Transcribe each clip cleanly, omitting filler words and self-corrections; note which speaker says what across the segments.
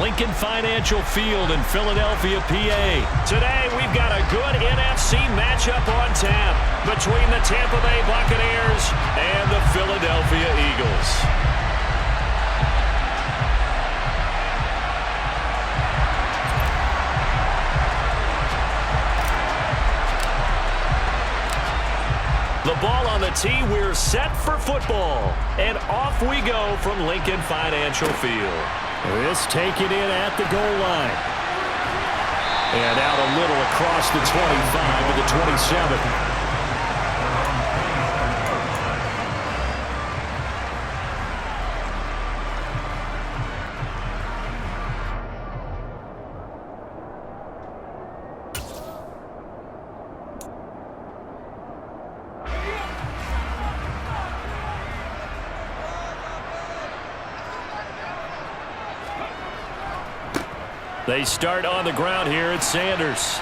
Speaker 1: Lincoln Financial Field in Philadelphia, PA. Today, we've got a good NFC matchup on tap between the Tampa Bay Buccaneers and the Philadelphia Eagles. The ball on the tee, we're set for football. And off we go from Lincoln Financial Field. This taken in at the goal line. And out a little across the 25 to the 27. They start on the ground here. It's Sanders.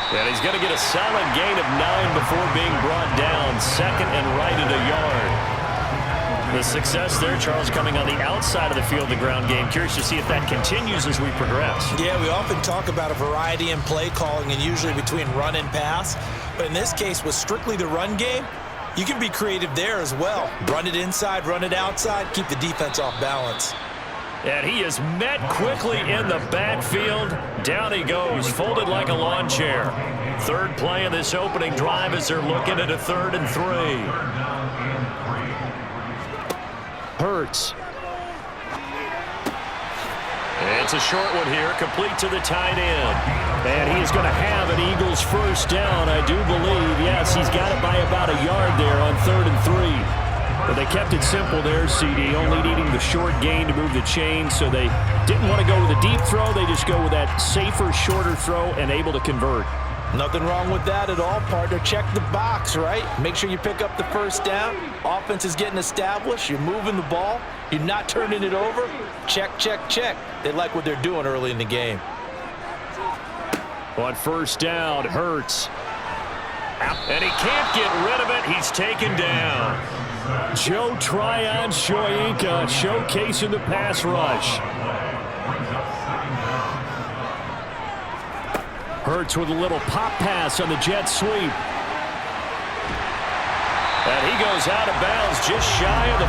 Speaker 1: And he's going to get a solid gain of 9 before being brought down. Second and right at a yard. The success there, Charles, coming on the outside of the field, the ground game. Curious to see if that continues as we progress.
Speaker 2: Yeah, we often talk about a variety in play calling and usually between run and pass. But in this case, with strictly the run game, you can be creative there as well. Run it inside, run it outside, keep the defense off balance.
Speaker 1: And he is met quickly in the backfield. Down he goes, folded like a lawn chair. Third play of this opening drive as they're looking at a 3rd and 3. Hurts. It's a short one here, complete to the tight end. And he is going to have an Eagles first down, I do believe. Yes, he's got it by about a yard there on 3rd and 3. But they kept it simple there, CD, only needing the short gain to move the chain, so they didn't want to go with a deep throw. They just go with that safer, shorter throw and able to convert.
Speaker 2: Nothing wrong with that at all, partner. Check the box, right? Make sure you pick up the first down. Offense is getting established. You're moving the ball. You're not turning it over. Check, check, check. They like what they're doing early in the game.
Speaker 1: On first down, Hurts. And he can't get rid of it. He's taken down. Joe Tryon-Shoyinka showcasing the pass rush. Hurts with a little pop pass on the jet sweep. And he goes out of bounds just shy of the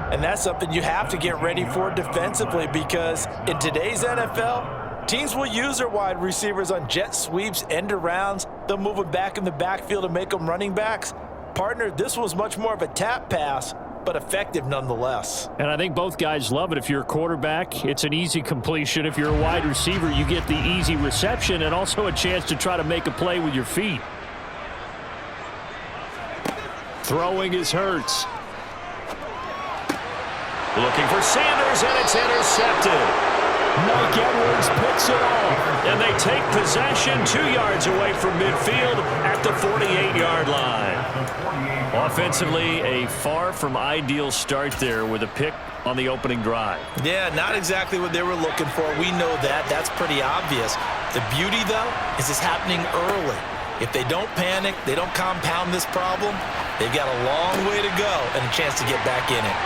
Speaker 1: 45.
Speaker 2: And that's something you have to get ready for defensively because in today's NFL, teams will use their wide receivers on jet sweeps, end arounds. They'll move them back in the backfield and make them running backs. Partner, this was much more of a tap pass, but effective nonetheless.
Speaker 1: And I think both guys love it. If you're a quarterback, it's an easy completion. If you're a wide receiver, you get the easy reception and also a chance to try to make a play with your feet. Throwing is Hurts. Looking for Sanders, and it's intercepted. Mike Edwards picks it off. And they take possession 2 yards away from midfield at the 48-yard line. Offensively, a far from ideal start there with a pick on the opening drive.
Speaker 2: Yeah, not exactly what they were looking for. We know that. That's pretty obvious. The beauty, though, is it's happening early. If they don't panic, they don't compound this problem, they've got a long way to go and a chance to get back in it.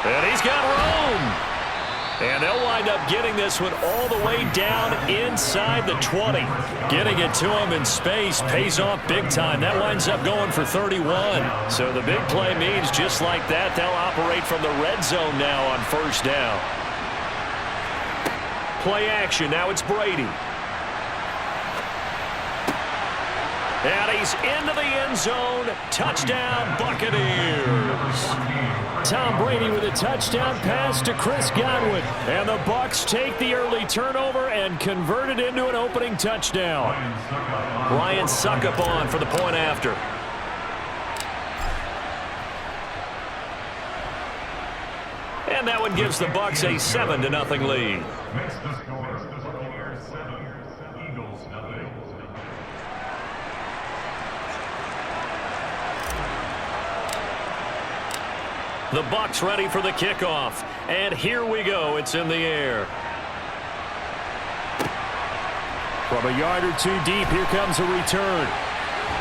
Speaker 1: And he's got room. And they'll wind up getting this one all the way down inside the 20. Getting it to him in space pays off big time. That winds up going for 31. So the big play means just like that, they'll operate from the red zone now on first down. Play action. Now it's Brady. And he's into the end zone. Touchdown, Buccaneers. Tom Brady with a touchdown pass to Chris Godwin. And the Bucs take the early turnover and convert it into an opening touchdown. Ryan Suckup on for the point after. And that one gives the Bucs a 7-0 lead. The Bucs ready for the kickoff. And here we go. It's in the air. From a yard or two deep, here comes a return.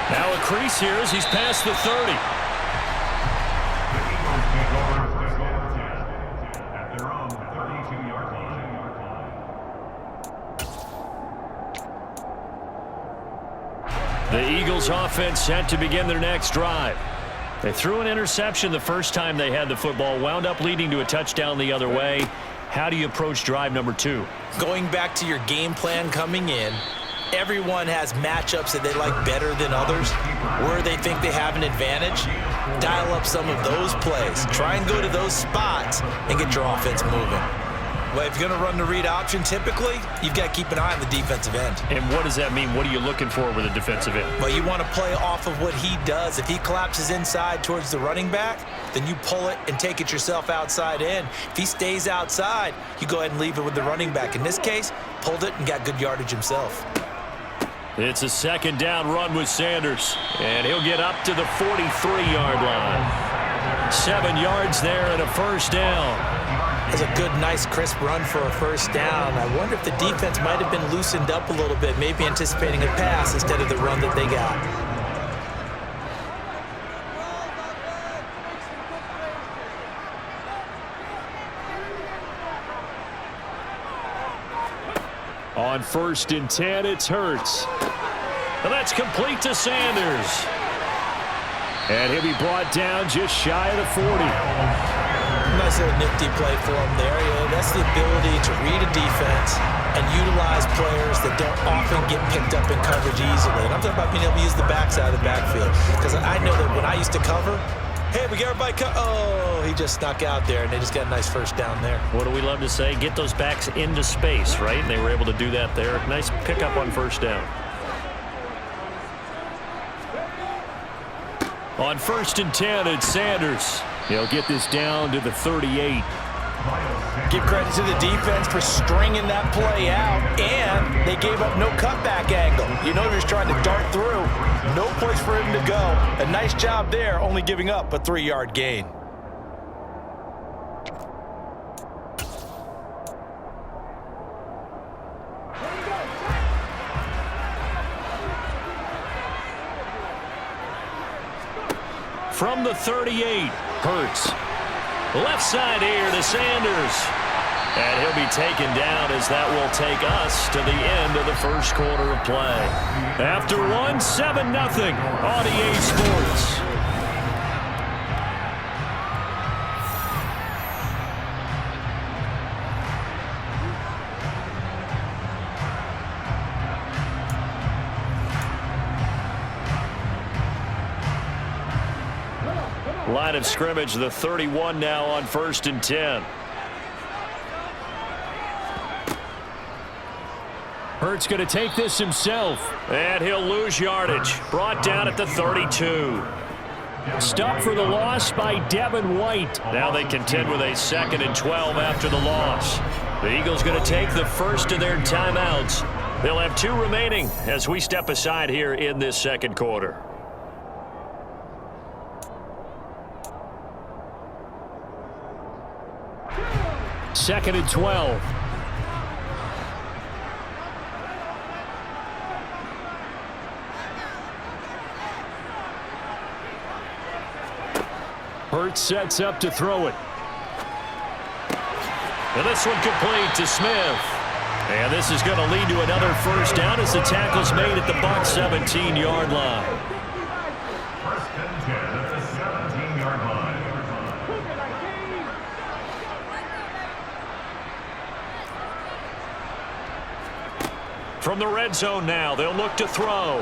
Speaker 1: Now a crease here as he's past the 30. The Eagles offense set to begin their next drive. They threw an interception the first time they had the football, wound up leading to a touchdown the other way. How do you approach drive number 2?
Speaker 2: Going back to your game plan coming in, everyone has matchups that they like better than others, where they think they have an advantage. Dial up some of those plays. Try and go to those spots and get your offense moving. Well, if you're going to run the read option, typically, you've got to keep an eye on the defensive end.
Speaker 1: And what does that mean? What are you looking for with a defensive end?
Speaker 2: Well, you want to play off of what he does. If he collapses inside towards the running back, then you pull it and take it yourself outside in. If he stays outside, you go ahead and leave it with the running back. In this case, pulled it and got good yardage himself.
Speaker 1: It's a second down run with Sanders, and he'll get up to the 43-yard line. 7 yards there and a first down.
Speaker 2: That's a good, nice, crisp run for a first down. I wonder if the defense might have been loosened up a little bit, maybe anticipating a pass instead of the run that they got.
Speaker 1: On 1st and 10, it's Hurts. And that's complete to Sanders. And he'll be brought down just shy of the 40.
Speaker 2: Nice little nifty play for him there. That's the ability to read a defense and utilize players that don't often get picked up in coverage easily. And I'm talking about being able to use the backside of the backfield. Because I know that when I used to cover, hey, we got everybody oh, he just snuck out there, and they just got a nice first down there.
Speaker 1: What do we love to say? Get those backs into space, right? And they were able to do that there. Nice pickup on first down. On 1st and 10, it's Sanders. He'll get this down to the 38.
Speaker 2: Give credit to the defense for stringing that play out, and they gave up no cutback angle. You know, he was trying to dart through. No place for him to go. A nice job there, only giving up a 3-yard gain.
Speaker 1: From the 38, Hurts. Left side here to Sanders. And he'll be taken down as that will take us to the end of the first quarter of play. After one, 7-0 on EA Sports. Line of scrimmage, the 31 now on 1st and 10. Hurts going to take this himself, and he'll lose yardage. Brought down at the 32. Stopped for the loss by Devin White. Now they contend with a 2nd and 12 after the loss. The Eagles going to take the first of their timeouts. They'll have 2 remaining as we step aside here in this second quarter. 2nd and 12. Hurts sets up to throw it. And this one complete to Smith. And this is going to lead to another first down as the tackle's made at the Bucs 17-yard line.
Speaker 3: 1st and 10 at the 17-yard line.
Speaker 1: From the red zone now, they'll look to throw.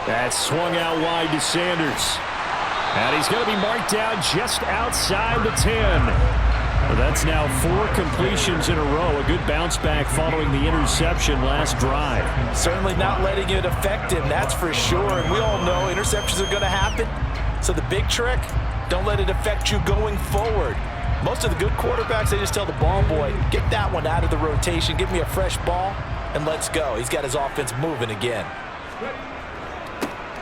Speaker 1: That's swung out wide to Sanders. And he's going to be marked down just outside the 10. Well, that's now 4 completions in a row. A good bounce back following the interception last drive.
Speaker 2: Certainly not letting it affect him, that's for sure. And we all know interceptions are going to happen. So the big trick, don't let it affect you going forward. Most of the good quarterbacks, they just tell the ball boy, get that one out of the rotation, give me a fresh ball, and let's go. He's got his offense moving again.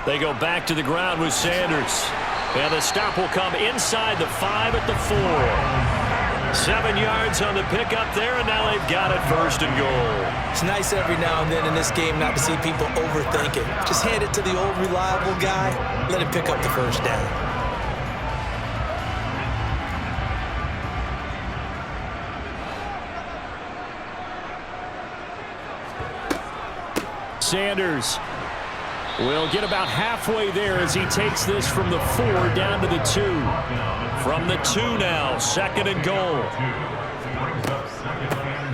Speaker 1: They go back to the ground with Sanders. And the stop will come inside the 5 at the 4. 7 yards on the pickup there, and now they've got it 1st and goal.
Speaker 2: It's nice every now and then in this game not to see people overthink it. Just hand it to the old reliable guy, let him pick up the first down.
Speaker 1: Sanders will get about halfway there as he takes this from the 4 down to the 2. From the 2 now, 2nd and goal.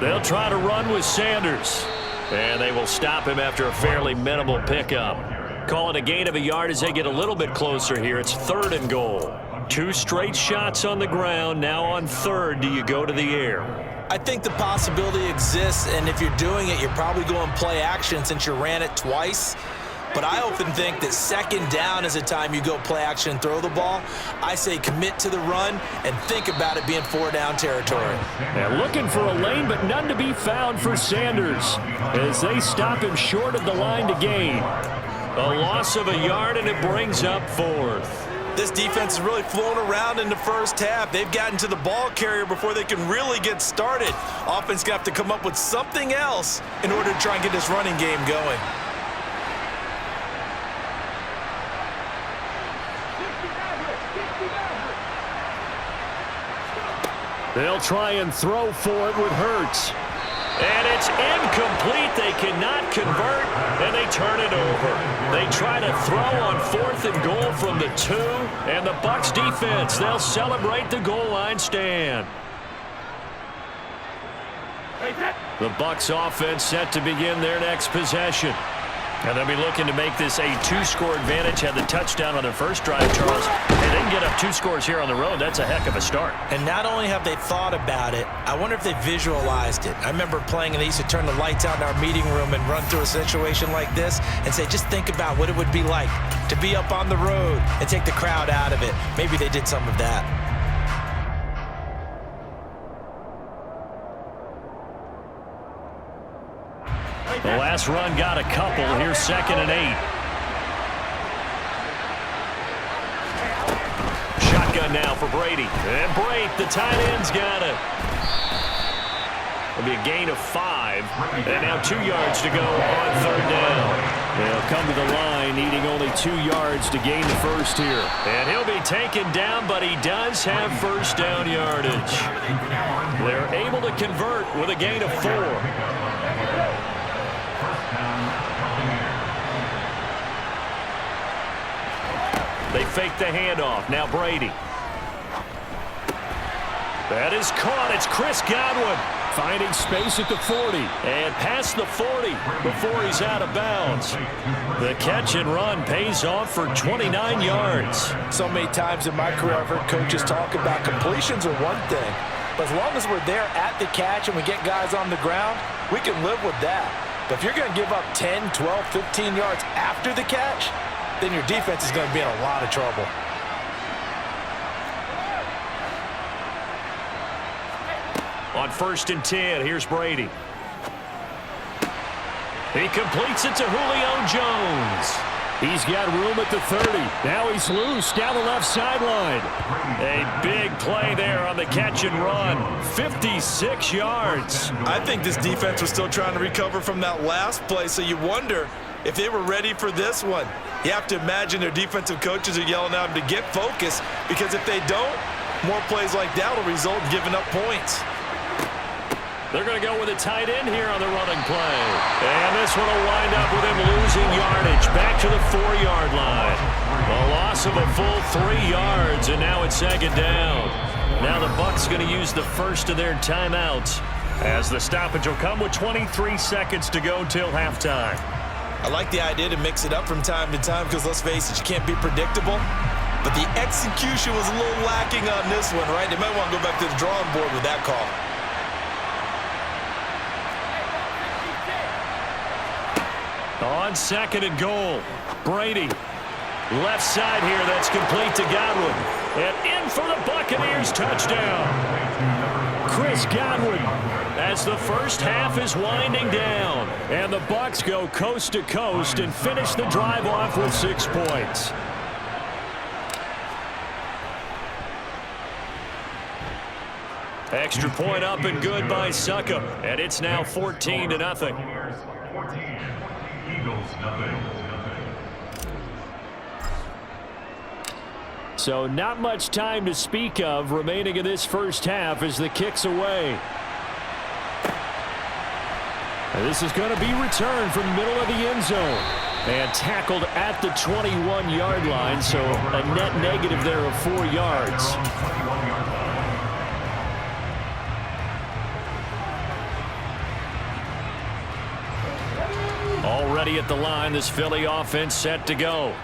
Speaker 1: They'll try to run with Sanders. And they will stop him after a fairly minimal pickup. Call it a gain of a yard as they get a little bit closer here. It's 3rd and goal. 2 straight shots on the ground. Now on 3rd, do you go to the air?
Speaker 2: I think the possibility exists, and if you're doing it, you're probably going play action since you ran it twice. But I often think that 2nd down is a time you go play action and throw the ball. I say commit to the run and think about it being 4 down territory.
Speaker 1: And looking for a lane, but none to be found for Sanders as they stop him short of the line to gain. A loss of a yard, and it brings up 4th.
Speaker 2: This defense has really flown around in the first half. They've gotten to the ball carrier before they can really get started. Offense got to come up with something else in order to try and get this running game going.
Speaker 1: They'll try and throw for it with Hurts. And it's incomplete. They cannot convert, and they turn it over. They try to throw on 4th and goal from the 2, and the Bucs defense, they'll celebrate the goal line stand. The Bucs offense set to begin their next possession. And they'll be looking to make this a 2-score advantage. Had the touchdown on their first drive, Charles. And they can get up 2 scores here on the road. That's a heck of a start.
Speaker 2: And not only have they thought about it, I wonder if they visualized it. I remember playing, and they used to turn the lights out in our meeting room and run through a situation like this and say, just think about what it would be like to be up on the road and take the crowd out of it. Maybe they did some of that.
Speaker 1: The last run got a couple. Here's 2nd and 8. Shotgun now for Brady. And Brady, the tight end's got it. It'll be a gain of 5. And now 2 yards to go on 3rd down. They'll come to the line needing only 2 yards to gain the first here. And he'll be taken down, but he does have first down yardage. They're able to convert with a gain of 4. They fake the handoff. Now Brady. That is caught. It's Chris Godwin finding space at the 40 and past the 40 before he's out of bounds. The catch and run pays off for 29 yards.
Speaker 2: So many times in my career I've heard coaches talk about completions are one thing, but as long as we're there at the catch and we get guys on the ground, we can live with that. But if you're going to give up 10, 12, 15 yards after the catch, then your defense is going to be in a lot of trouble.
Speaker 1: On 1st and 10, here's Brady. He completes it to Julio Jones. He's got room at the 30. Now he's loose down the left sideline. A big play there on the catch and run. 56 yards.
Speaker 2: I think this defense was still trying to recover from that last play, so you wonder if they were ready for this one. You have to imagine their defensive coaches are yelling at them to get focused, because if they don't, more plays like that will result in giving up points.
Speaker 1: They're going to go with a tight end here on the running play. And this one will wind up with him losing yardage back to the 4-yard line. A loss of a full 3 yards, and now it's 2nd down. Now the Bucs going to use the first of their timeouts as the stoppage will come with 23 seconds to go till halftime.
Speaker 2: I like the idea to mix it up from time to time because, let's face it, you can't be predictable. But the execution was a little lacking on this one, right? They might want to go back to the drawing board with that call.
Speaker 1: On 2nd and goal, Brady. Left side here, that's complete to Godwin. And in for the Buccaneers touchdown. Chris Godwin as the first half is winding down. And the Bucs go coast to coast and finish the drive off with 6 points. Extra point up and good by Succop. And it's now 14-0.
Speaker 3: Eagles, nothing.
Speaker 1: So not much time to speak of remaining in this first half as the kick's away. And this is going to be returned from the middle of the end zone. And tackled at the 21-yard line, so a net negative there of 4 yards. Already at the line, this Philly offense set to go.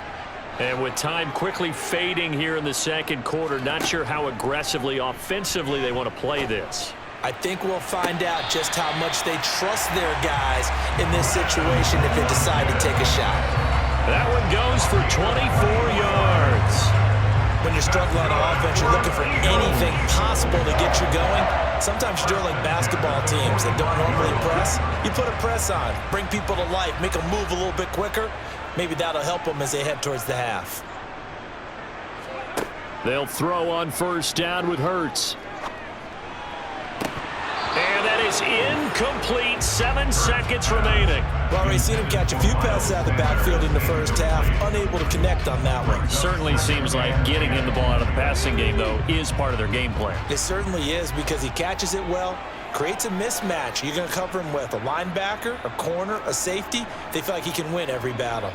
Speaker 1: And with time quickly fading here in the second quarter, not sure how aggressively, offensively they want to play this.
Speaker 2: I think we'll find out just how much they trust their guys in this situation if they decide to take a shot.
Speaker 1: That one goes for 24 yards.
Speaker 2: When you're struggling on offense, you're looking for anything possible to get you going. Sometimes you do it like basketball teams that don't normally press. You put a press on, bring people to life, make them move a little bit quicker. Maybe that'll help them as they head towards the half.
Speaker 1: They'll throw on first down with Hurts. And that is incomplete. 7 seconds remaining.
Speaker 2: Well, we've seen him catch a few passes out of the backfield in the first half. Unable to connect on that one.
Speaker 1: Certainly seems like getting him the ball out of the passing game, though, is part of their game plan.
Speaker 2: It certainly is because he catches it well, creates a mismatch. You're going to cover him with a linebacker, a corner, a safety. They feel like he can win every battle.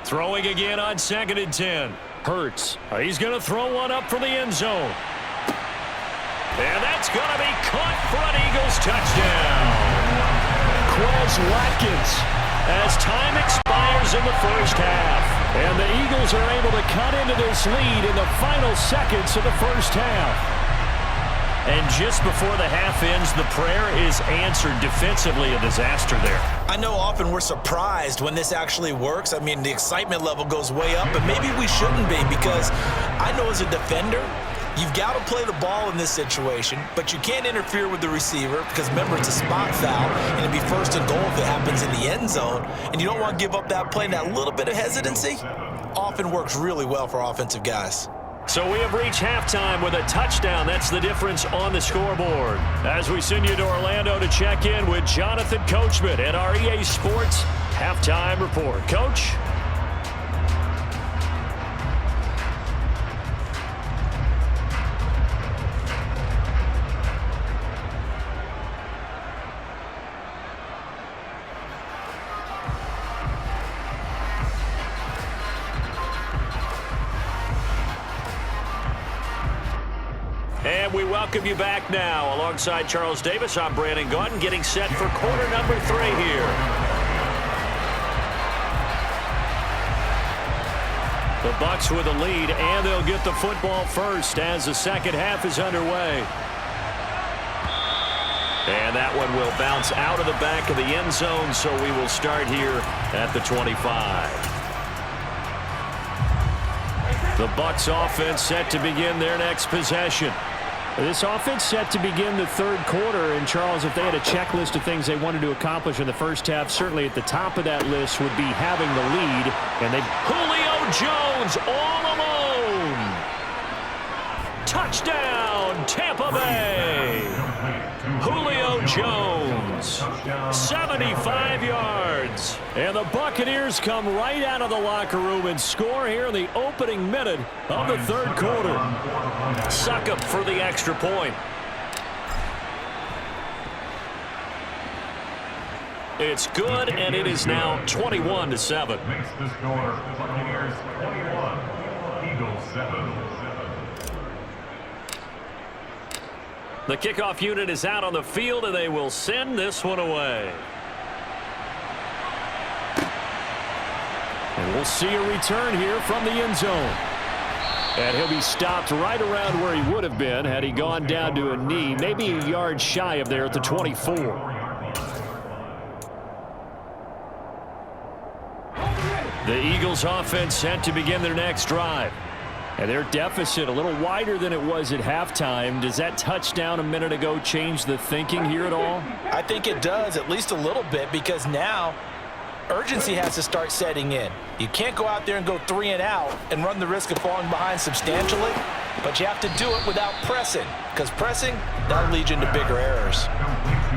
Speaker 1: Throwing again on 2nd and 10. Hurts. He's going to throw one up for the end zone. And that's going to be caught for an Eagles touchdown. Quez Watkins as time expires in the first half. And the Eagles are able to cut into this lead in the final seconds of the first half. And just before the half ends, the prayer is answered. Defensively, a disaster there.
Speaker 2: I know often we're surprised when this actually works. I mean, the excitement level goes way up, but maybe we shouldn't be because I know as a defender, you've got to play the ball in this situation, but you can't interfere with the receiver because, remember, it's a spot foul, and it'd be first and goal if it happens in the end zone, and you don't want to give up that play. And that little bit of hesitancy often works really well for offensive guys.
Speaker 1: So we have reached halftime with a touchdown. That's the difference on the scoreboard. As we send you to Orlando to check in with Jonathan Coachman at our EA Sports Halftime Report. Coach? And we welcome you back now. Alongside Charles Davis, I'm Brandon Gaudin, getting set for quarter number 3 here. The Bucs with a lead, and they'll get the football first as the second half is underway. And that one will bounce out of the back of the end zone, so we will start here at the 25. The Bucs offense set to begin their next possession. This offense set to begin the third quarter, and Charles, if they had a checklist of things they wanted to accomplish in the first half, certainly at the top of that list would be having the lead. And they Julio Jones all alone. Touchdown, Tampa Bay. Julio Jones, 75 yards. And the Buccaneers come right out of the locker room and score here in the opening minute of the third quarter. Succop for the extra point. It's good, and it is now 21-7.
Speaker 3: Makes the score Buccaneers 21, Eagles 7.
Speaker 1: The kickoff unit is out on the field, and they will send this one away. And we'll see a return here from the end zone. And he'll be stopped right around where he would have been had he gone down to a knee, maybe a yard shy of there at the 24. The Eagles offense set to begin their next drive. And their deficit a little wider than it was at halftime. Does that touchdown a minute ago change the thinking here at all?
Speaker 2: I think it does, at least a little bit, because now urgency has to start setting in. You can't go out there and go 3 and out and run the risk of falling behind substantially, but you have to do it without pressing. because pressing, that'll lead you into bigger errors.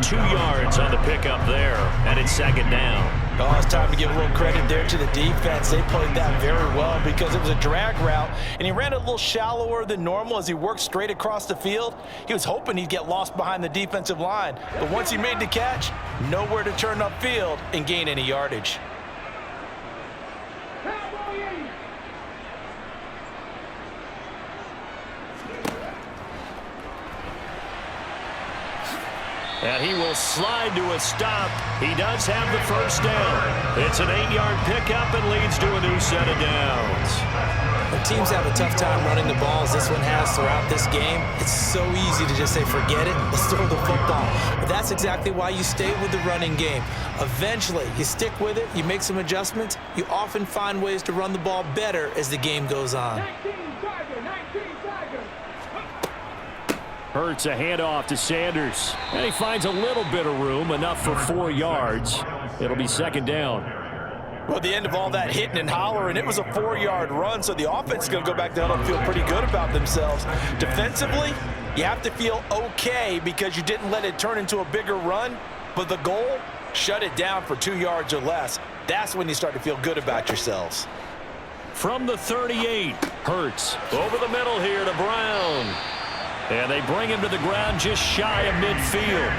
Speaker 1: 2 yards on the pickup there, and it's second down.
Speaker 2: Oh, it's time to give a little credit there to the defense. They played that very well because it was a drag route, and he ran a little shallower than normal as he worked straight across the field. He was hoping he'd get lost behind the defensive line, but once he made the catch, nowhere to turn upfield and gain any yardage.
Speaker 1: And he will slide to a stop. He does have the first down. It's an 8-yard pickup and leads to a new set of downs.
Speaker 2: When teams have a tough time running the ball, as this one has throughout this game, it's so easy to just say, forget it, let's throw the football. But that's exactly why you stay with the running game. Eventually, you stick with it, you make some adjustments, you often find ways to run the ball better as the game goes on.
Speaker 1: Hurts a handoff to Sanders. And he finds a little bit of room, enough for 4 yards. It'll be second down.
Speaker 2: Well, at the end of all that hitting and hollering, it was a 4-yard run, so the offense is going to go back down and feel pretty good about themselves. Defensively, you have to feel okay because you didn't let it turn into a bigger run, but the goal, shut it down for 2 yards or less. That's when you start to feel good about yourselves.
Speaker 1: From the 38, Hurts over the middle here to Brown. And they bring him to the ground just shy of midfield.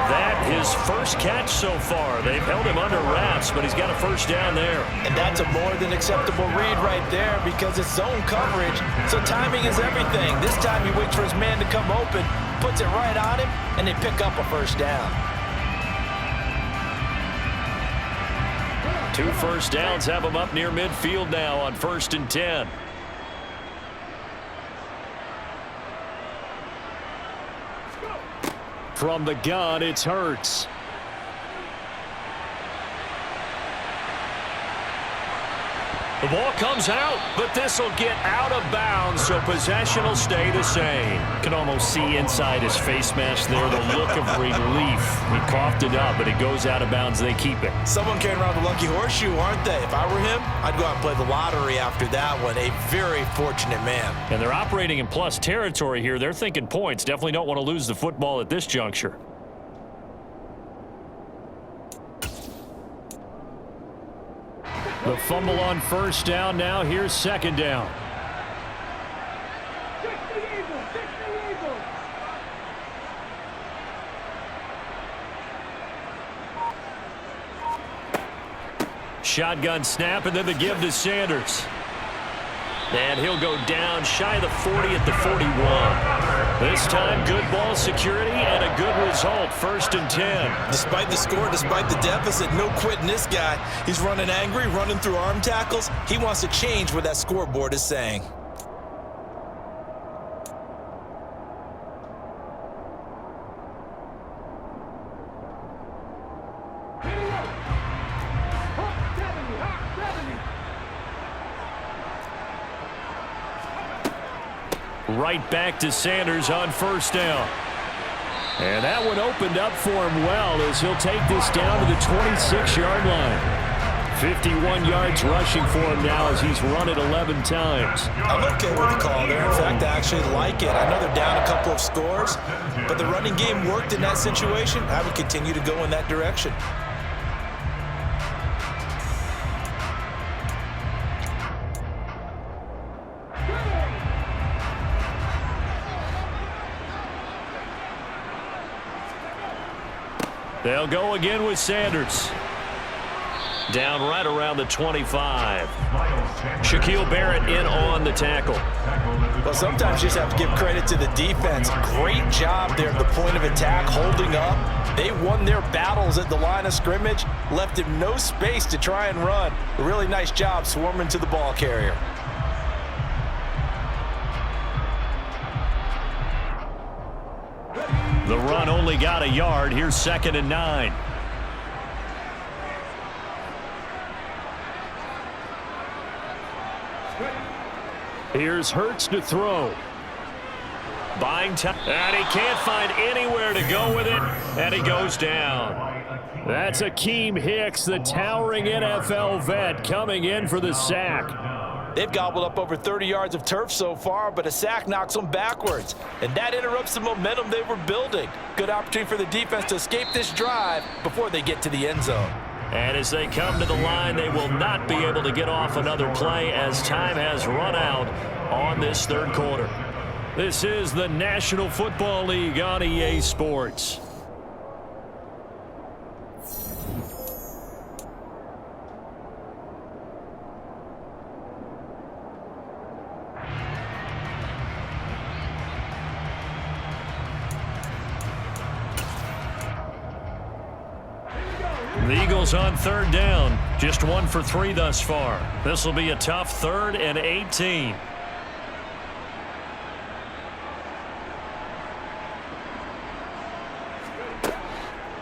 Speaker 1: That his first catch so far. They've held him under wraps, but he's got a first down there.
Speaker 2: And that's a more than acceptable read right there because it's zone coverage, so timing is everything. This time he waits for his man to come open, puts it right on him, and they pick up a first down.
Speaker 1: 2 first downs have him up near midfield now on 1st and 10. From the gun, it's Hurts. The ball comes out, but this will get out of bounds, so possession will stay the same. Can almost see inside his face mask there the look of relief. He coughed it up, but it goes out of bounds. They keep it.
Speaker 2: Someone carrying around the lucky horseshoe, aren't they? If I were him, I'd go out and play the lottery after that one. A very fortunate man.
Speaker 1: And they're operating in plus territory here. They're thinking points. Definitely don't want to lose the football at this juncture. The fumble on first down now. Here's second down. Shotgun snap and then the give to Sanders. And he'll go down shy of the 40 at the 41. This time, good ball security and a good result. 1st and 10.
Speaker 2: Despite the score, despite the deficit, no quitting this guy. He's running angry, running through arm tackles. He wants to change what that scoreboard is saying.
Speaker 1: Right back to Sanders on first down. And that one opened up for him well as he'll take this down to the 26-yard line. 51 yards rushing for him now as he's run it 11 times.
Speaker 2: I'm okay with the call there. In fact, I actually like it. I know they're down a couple of scores, but the running game worked in that situation. I would continue to go in that direction.
Speaker 1: They'll go again with Sanders. Down right around the 25. Shaquille Barrett in on the tackle.
Speaker 2: Well, sometimes you just have to give credit to the defense. Great job there at the point of attack, holding up. They won their battles at the line of scrimmage, left him no space to try and run. A really nice job swarming to the ball carrier.
Speaker 1: The run only got a yard. Here's 2nd and 9. Here's Hurts to throw. Buying time. And he can't find anywhere to go with it. And he goes down. That's Akeem Hicks, the towering NFL vet, coming in for the sack.
Speaker 2: They've gobbled up over 30 yards of turf so far, but a sack knocks them backwards, and that interrupts the momentum they were building. Good opportunity for the defense to escape this drive before they get to the end zone.
Speaker 1: And as they come to the line, they will not be able to get off another play as time has run out on this third quarter. This is the National Football League on EA Sports. The Eagles on third down. Just 1 for 3 thus far. This will be a tough 3rd and 18.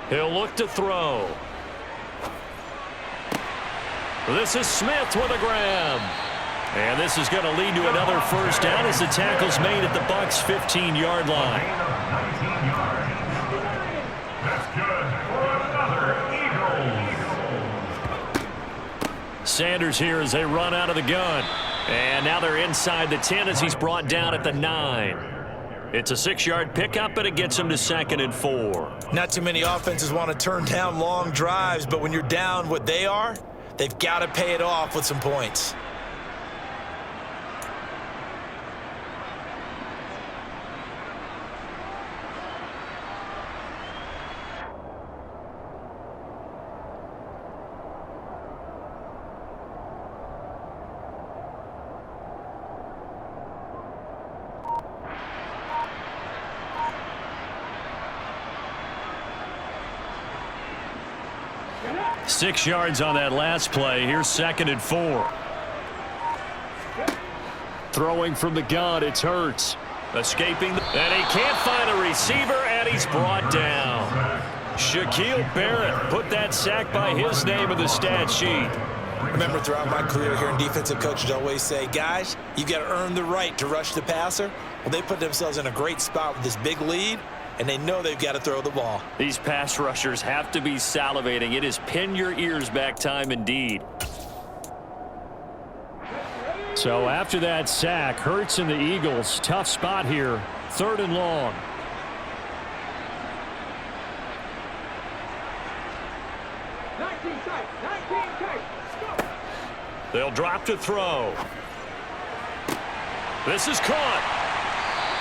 Speaker 1: He'll look to throw. This is Smith with a grab. And this is going to lead to another first down as the tackle's made at the Bucs' 15-yard line.
Speaker 3: That's good for another Eagle.
Speaker 1: Sanders here as they run out of the gun. And now they're inside the 10 as he's brought down at the 9. It's a 6-yard pickup, but it gets him to 2nd and 4.
Speaker 2: Not too many offenses want to turn down long drives, but when you're down what they are, they've got to pay it off with some points.
Speaker 1: Six yards on that last play. Here's 2nd and 4. Throwing from the gun, it's Hurts. Escaping, and he can't find a receiver, and he's brought down. Shaquille Barrett put that sack by his name in the stat sheet.
Speaker 2: Remember, throughout my career here in defensive coaches always say, guys, you've got to earn the right to rush the passer. Well, they put themselves in a great spot with this big lead, and they know they've got to throw the ball.
Speaker 1: These pass rushers have to be salivating. It is pin your ears back time indeed. So after that sack, Hurts and the Eagles, tough spot here, 3rd and long. They'll drop to throw. This is caught.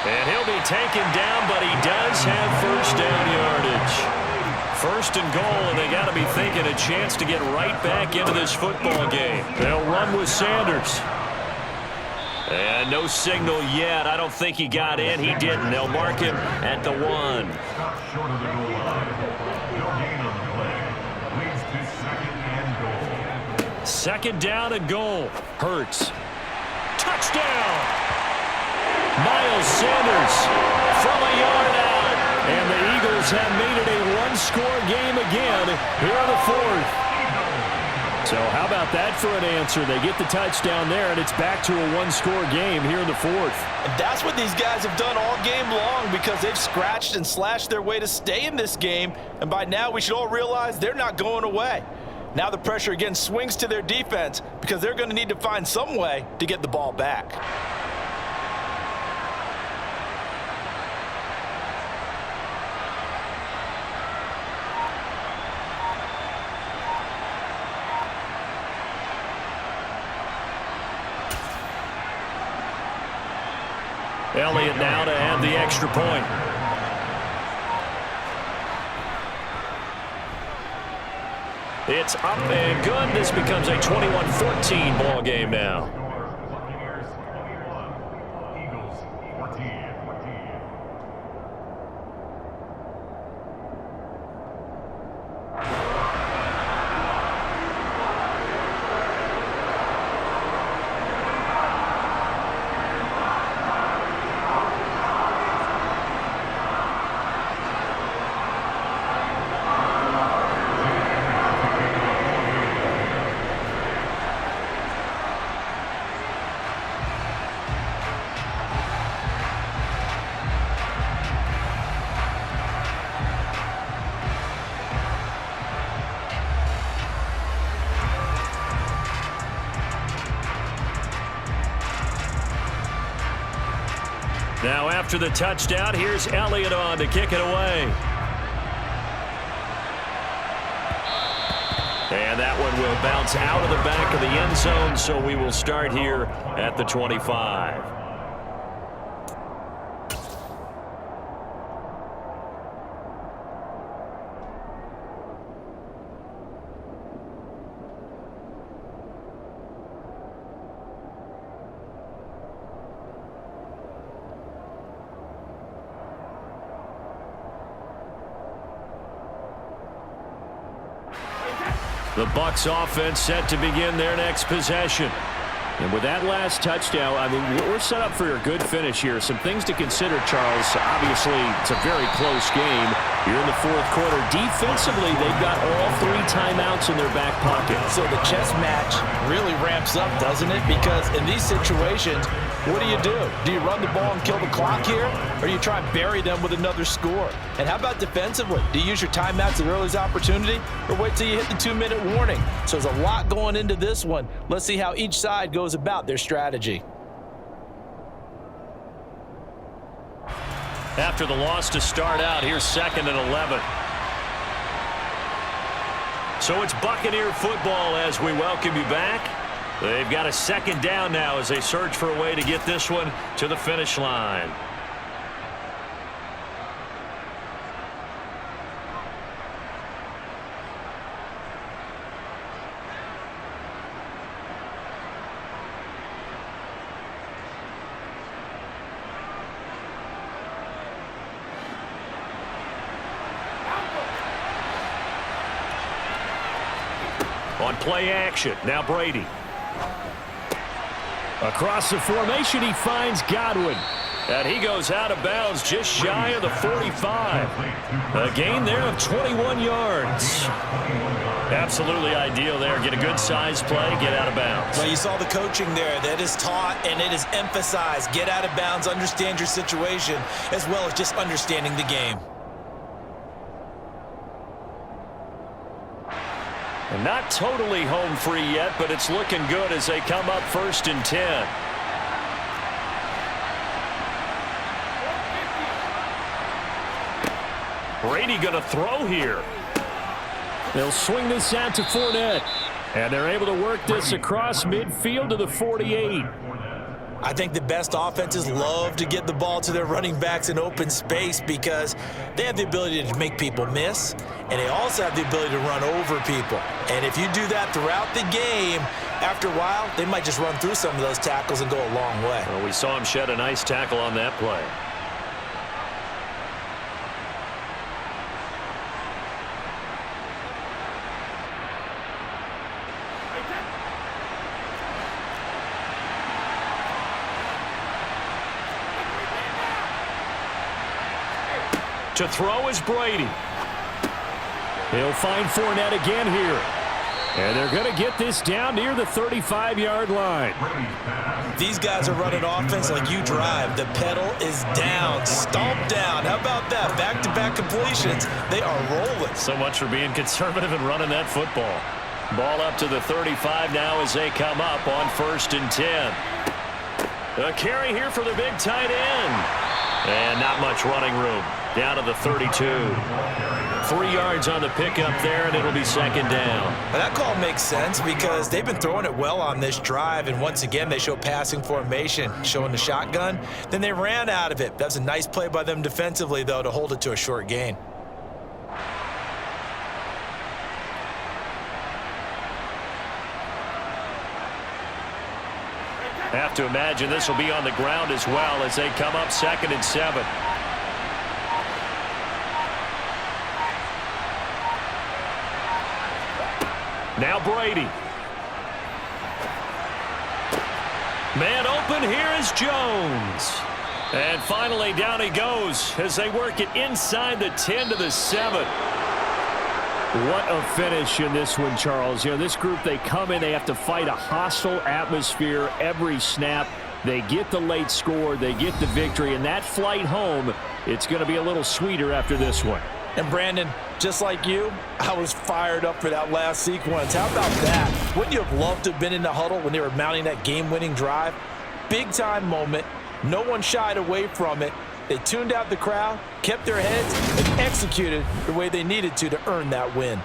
Speaker 1: And he'll be taken down, but he does have first down yardage. 1st and goal, and they got to be thinking a chance to get right back into this football game. They'll run with Sanders. And no signal yet. I don't think he got in. He didn't. They'll mark him at the 1.
Speaker 3: Stop short of the goal line. No gain on the play. Leads to 2nd and goal.
Speaker 1: 2nd down and goal. Hurts. Touchdown! Miles Sanders from a yard out. And the Eagles have made it a one-score game again here in the 4th. So how about that for an answer? They get the touchdown there, and it's back to a one-score game here in the 4th.
Speaker 2: And that's what these guys have done all game long because they've scratched and slashed their way to stay in this game. And by now, we should all realize they're not going away. Now the pressure again swings to their defense because they're going to need to find some way to get the ball back.
Speaker 1: Elliott now to add the extra point. It's up and good. This becomes a 21-14 ball game now.
Speaker 3: Buccaneers 21, Eagles 14.
Speaker 1: after the touchdown, here's Elliott on to kick it away. And that one will bounce out of the back of the end zone, so we will start here at the 25. The Bucs offense set to begin their next possession. And with that last touchdown, I mean, we're set up for a good finish here. Some things to consider, Charles. Obviously, it's a very close game. You're in the fourth quarter. Defensively, they've got all 3 timeouts in their back pocket.
Speaker 2: So the chess match really ramps up, doesn't it? Because in these situations, what do? Do you run the ball and kill the clock here? Or do you try and bury them with another score? And how about defensively? Do you use your timeouts at earliest opportunity? Or wait till you hit the 2-minute warning? So there's a lot going into this one. Let's see how each side goes about their strategy.
Speaker 1: After the loss to start out, here's 2nd and 11. So it's Buccaneer football as we welcome you back. They've got a 2nd down now as they search for a way to get this one to the finish line. On play action, now Brady. Across the formation, he finds Godwin. And he goes out of bounds just shy of the 45. A gain there of 21 yards. Absolutely ideal there. Get a good size play, get out of bounds.
Speaker 2: Well, you saw the coaching there. That is taught and it is emphasized. Get out of bounds, understand your situation, as well as just understanding the game.
Speaker 1: And not totally home free yet, but it's looking good as they come up 1st and 10. Brady going to throw here. They'll swing this out to Fournette. And they're able to work this across midfield to the 48.
Speaker 2: I think the best offenses love to get the ball to their running backs in open space because they have the ability to make people miss, and they also have the ability to run over people. And if you do that throughout the game, after a while, they might just run through some of those tackles and go a long way.
Speaker 1: Well, we saw him shed a nice tackle on that play. To throw is Brady. He'll find Fournette again here. And they're going to get this down near the 35-yard line.
Speaker 2: These guys are running offense like you drive. The pedal is down, stomped down. How about that? Back-to-back completions. They are rolling.
Speaker 1: So much for being conservative and running that football. Ball up to the 35 now as they come up on 1st and 10. A carry here for the big tight end. And not much running room. Down to the 32. 3 yards on the pickup there, and it'll be 2nd down.
Speaker 2: Now that call makes sense because they've been throwing it well on this drive, and once again they show passing formation, showing the shotgun. Then they ran out of it. That's a nice play by them defensively, though, to hold it to a short gain.
Speaker 1: Have to imagine this will be on the ground as well as they come up 2nd and 7. Now Brady. Man open, here is Jones. And finally down he goes as they work it inside the 10 to the 7. What a finish in this one, Charles. You know, this group, they come in, they have to fight a hostile atmosphere every snap. They get the late score, they get the victory, and that flight home, it's going to be a little sweeter after this one.
Speaker 2: And Brandon, just like you, I was fired up for that last sequence. How about that? Wouldn't you have loved to have been in the huddle when they were mounting that game-winning drive? Big-time moment. No one shied away from it. They tuned out the crowd, kept their heads, and executed the way they needed to earn that win.